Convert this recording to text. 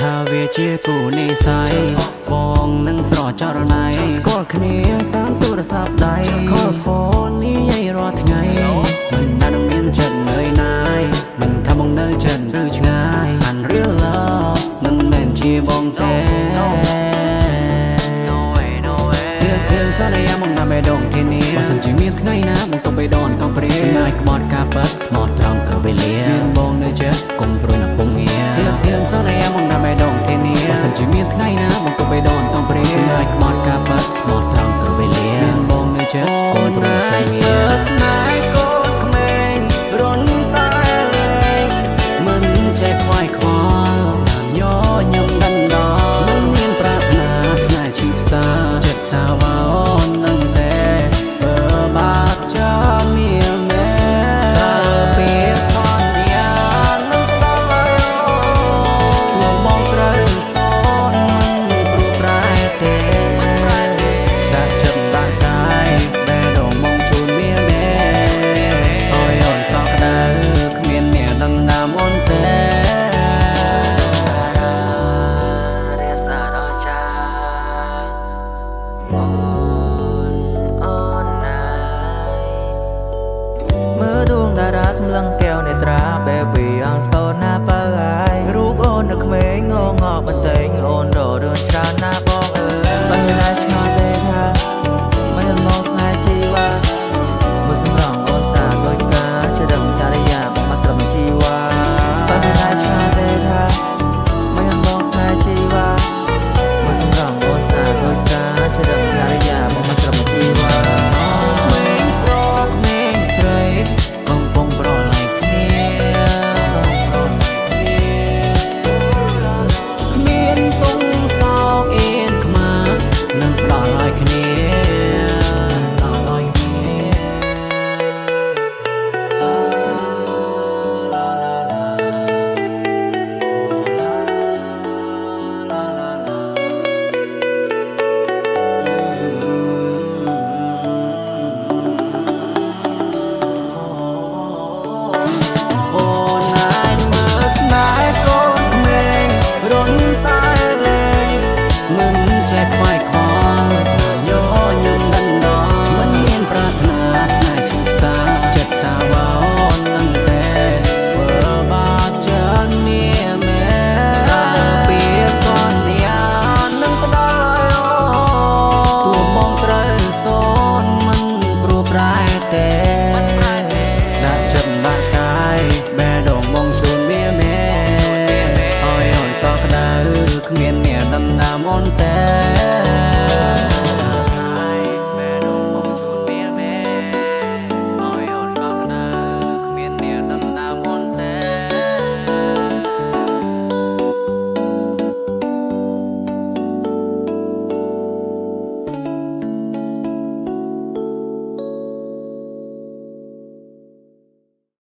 ថាវាជាគូនិស័យបងនឹងស្រចរណៃស្គាល់គ្នាតាមទូរស័ព្ទដៃ Call phone នេះយាយរាល់ថ្ងៃមិនដែលមានចិត្តនឿយណាយមិនថាបងនៅចិត្តឬឆ្ងាយ Unreal love មិនមែនជាបងទេសន្យាមកណាបេដងទីនេះបើសិនជាមានថ្ងៃណាមកទៅបេដនកំព្រាណាយក្បត់ការប៉ាត់ស្មោះត្រង់ក្រវេលាមានបងនៅចិត្តកុំព្រួយណាពងងារសន្យាមកណាបេដងទីនេះបើសិនជាមានថ្ងៃណាមកទៅបេដនកំព្រាណាយក្បត់ការប៉ាត់ស្មោះត្រង់ក្រវេលាមានបងនៅចិត្តកុំព្រួយណាពងងារស្នេហ៍កូនក្មេងរនតែលេងមិនចេះខ្វាយខ្វល់ស្នាមញញឹមដណ្ដោមិនមានប្រាថ្នាស្នេហ៍ជីវសាចិត្តសាវ៉ាសម្លឹងកែវនេត្រា baby អងស្ទោណាបើហើយរូបអូននៅក្មេងងងបន្តែងអូនរករឿងច្រើនណាស់